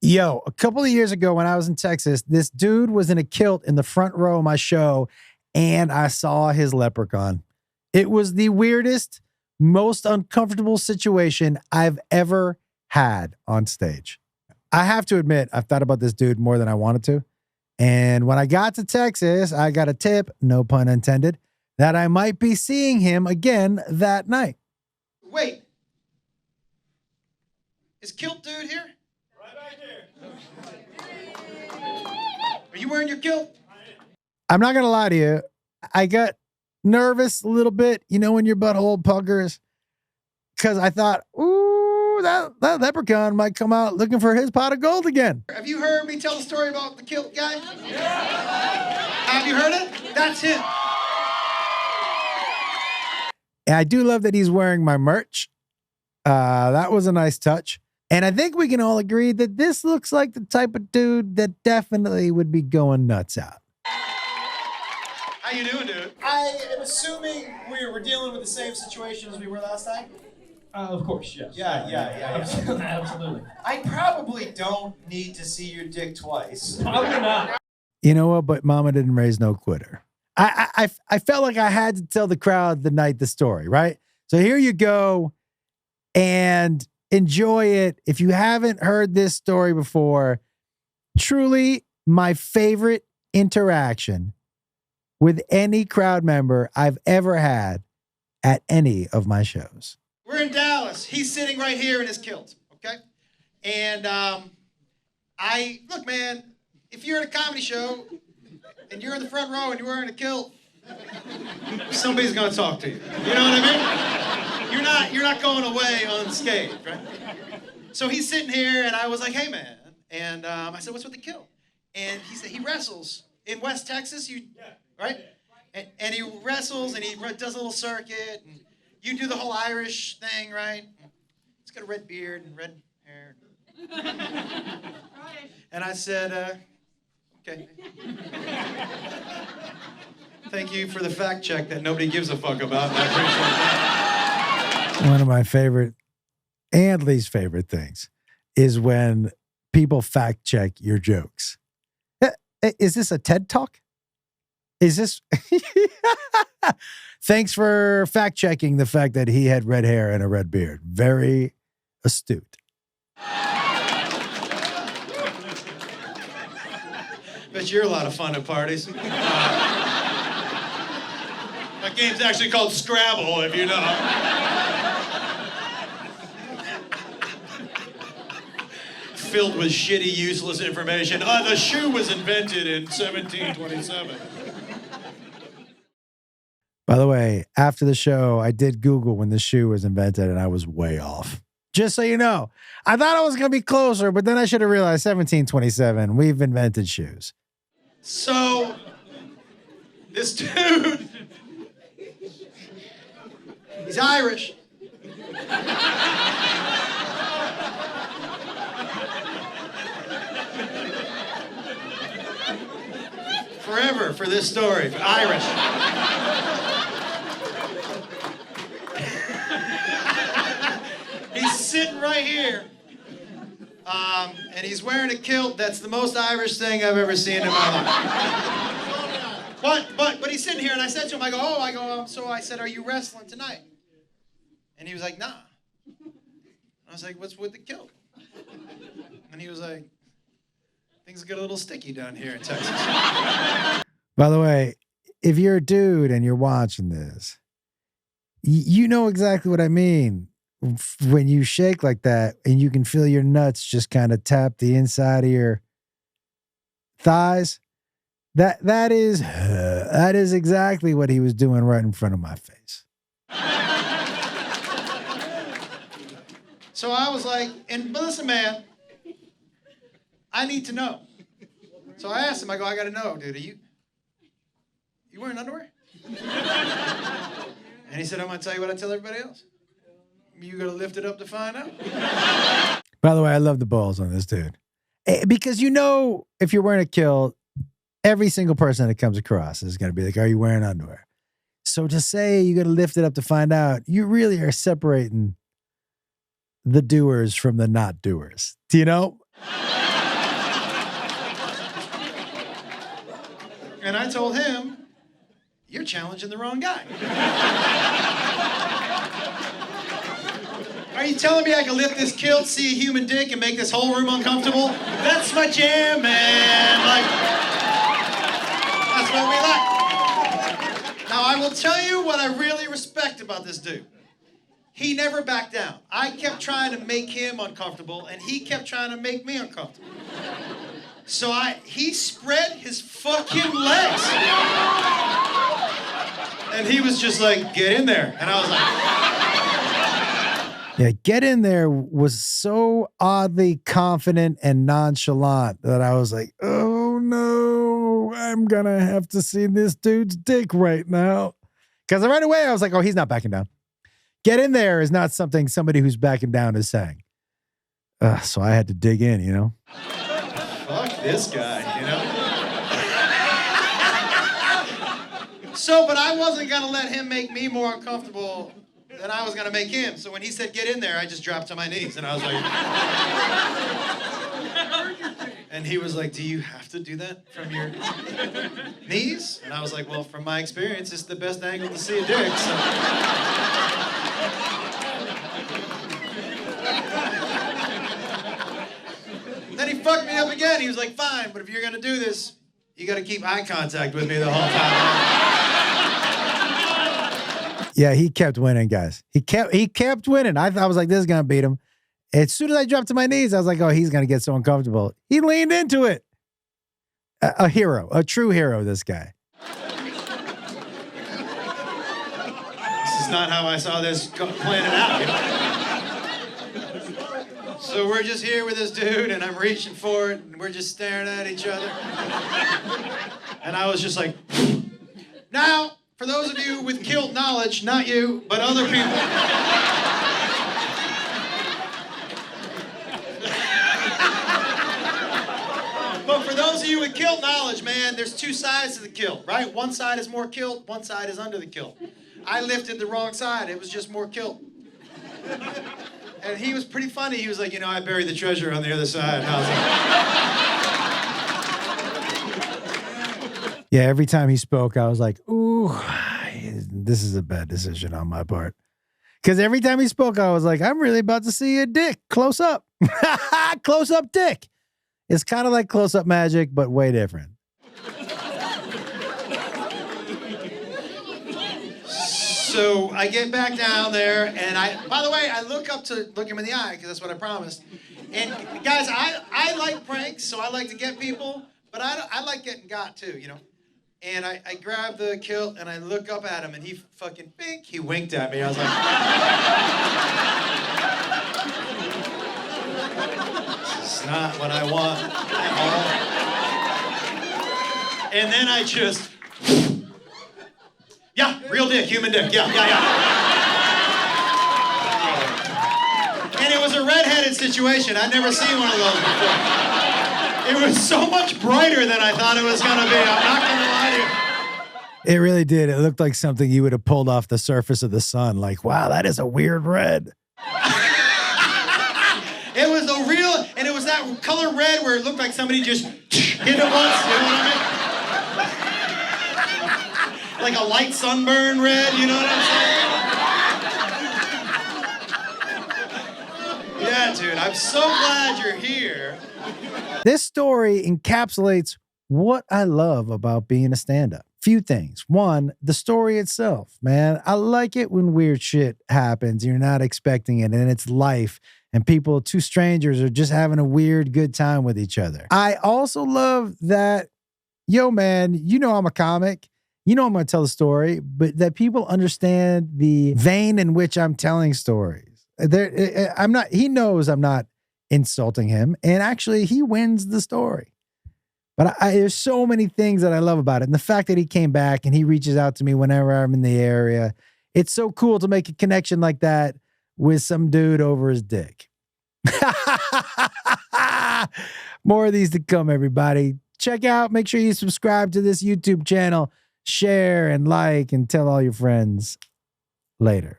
Yo, a couple of years ago when I was in Texas, this dude was in a kilt in the front row of my show, and I saw his leprechaun. It was the weirdest, most uncomfortable situation I've ever had on stage. I have to admit, I've thought about this dude more than I wanted to. And when I got to Texas, I got a tip, no pun intended, that I might be seeing him again that night. Wait. Is Kilt dude here? Are you wearing your kilt? I'm not going to lie to you. I got nervous a little bit, you know, when your butthole puckers, because I thought, ooh, that leprechaun might come out looking for his pot of gold again. Have you heard me tell the story about the kilt guy? Yeah. Have you heard it? That's him. And I do love that he's wearing my merch. That was a nice touch. And I think we can all agree that this looks like the type of dude that definitely would be going nuts out. How you doing, dude? I am assuming we're dealing with the same situation as we were last time. Of course, yes. Yeah. Absolutely. I probably don't need to see your dick twice. Probably not. You know what? But Mama didn't raise no quitter. I felt like I had to tell the crowd the story, right? So here you go, and enjoy it. If you haven't heard this story before, truly my favorite interaction with any crowd member I've ever had at any of my shows. We're in Dallas. He's sitting right here in his kilt, okay? And look, man, if you're at a comedy show and you're in the front row and you're wearing a kilt, somebody's gonna talk to you. You know what I mean? You're not going away unscathed, right? So he's sitting here, and I was like, "Hey, man," and I said, "What's with the kilt?" And he said he wrestles in West Texas. Right? And he wrestles, and he does a little circuit, and you do the whole Irish thing, right? He's got a red beard and red hair. And I said, okay. Thank you for the fact check that nobody gives a fuck about. I appreciate that. One of my favorite and least favorite things is when people fact check your jokes. Is this a TED Talk? Is this? Thanks for fact checking the fact that he had red hair and a red beard. Very astute. Bet you're a lot of fun at parties. That game's actually called Scrabble, if you know. Filled with shitty, useless information. The shoe was invented in 1727. By the way, after the show, I did Google when the shoe was invented, and I was way off. Just so you know, I thought I was going to be closer, but then I should have realized 1727, we've invented shoes. So, this dude, he's Irish. Forever for this story, Irish. He's sitting right here, and he's wearing a kilt. That's the most Irish thing I've ever seen in my life. But he's sitting here, and I said to him, so I said, "Are you wrestling tonight?" And he was like, "Nah." I was like, "What's with the kilt?" And he was like, "Things get a little sticky down here in Texas." By the way, if you're a dude and you're watching this, you know exactly what I mean. When you shake like that and you can feel your nuts just kind of tap the inside of your thighs, that is exactly what he was doing right in front of my face. So I was like, but listen, man, I need to know. So I asked him, I gotta know, dude, are you wearing underwear? And he said, I'm gonna tell you what I tell everybody else. You gotta lift it up to find out. By the way, I love the balls on this dude. Because you know, if you're wearing a kilt, every single person that comes across is going to be like, are you wearing underwear? So to say you got to lift it up to find out, you really are separating the doers from the not doers. Do you know? And I told him, you're challenging the wrong guy. Are you telling me I can lift this kilt, see a human dick, and make this whole room uncomfortable? That's my jam, man. Like, that's what we like. Now, I will tell you what I really respect about this dude. He never backed down. I kept trying to make him uncomfortable, and he kept trying to make me uncomfortable. So he spread his fucking legs. And he was just like, get in there. And I was like... Yeah, get in there was so oddly confident and nonchalant that I was like, oh no, I'm gonna have to see this dude's dick right now. Because right away I was like, oh, he's not backing down. Get in there is not something somebody who's backing down is saying. So I had to dig in, you know? Fuck this guy, you know? So, but I wasn't gonna let him make me more uncomfortable than I was gonna make him. So when he said get in there, I just dropped to my knees and I was like... And he was like, do you have to do that from your knees? And I was like, well, from my experience, it's the best angle to see a dick, so... Then he fucked me up again. He was like, fine, but if you're gonna do this, you gotta keep eye contact with me the whole time. Yeah, he kept winning, guys. He kept winning. I was like, this is gonna beat him. As soon as I dropped to my knees, I was like, oh, he's gonna get so uncomfortable. He leaned into it. A hero, a true hero, this guy. This is not how I saw this planning out, you know? So we're just here with this dude, and I'm reaching for it, and we're just staring at each other. And I was just like, now, for those of you with Kilt knowledge, not you, but other people. But for those of you with Kilt knowledge, man, there's two sides to the kilt, right? One side is more kilt, one side is under the kilt. I lifted the wrong side, it was just more kilt. And he was pretty funny. He was like, you know, I buried the treasure on the other side. And I was like... Yeah, every time he spoke, I was like, ooh, this is a bad decision on my part. Because every time he spoke, I was like, I'm really about to see a dick close up. Close up dick. It's kind of like close up magic, but way different. So I get back down there, and by the way, I look him in the eye, because that's what I promised. And guys, I like pranks, so I like to get people, but I like getting got too, you know? And I grab the kilt, and I look up at him, and he fucking, bink, he winked at me. I was like, this is not what I want at all. And then I just... Yeah, real dick, human dick, yeah. And it was a redheaded situation. I'd never seen one of those before. It was so much brighter than I thought it was gonna be. I'm not gonna lie to you. It really did. It looked like something you would have pulled off the surface of the sun. Like, wow, that is a weird red. It was a real, and it was that color red where it looked like somebody just hit it once, you know what I mean? Like a light sunburn red, you know what I'm saying? Yeah, dude, I'm so glad you're here. This story encapsulates what I love about being a stand-up. Few things. One, the story itself, man. I like it when weird shit happens. You're not expecting it, and it's life. And people, two strangers, are just having a weird, good time with each other. I also love that, yo, man, you know I'm a comic. You know I'm going to tell a story, but that people understand the vein in which I'm telling stories. He knows I'm not insulting him, and actually he wins the story. But there's so many things that I love about it. And the fact that he came back and he reaches out to me whenever I'm in the area. It's so cool to make a connection like that with some dude over his dick. More of these to come, everybody. Check out, make sure you subscribe to this YouTube channel. Share and like and tell all your friends. Later.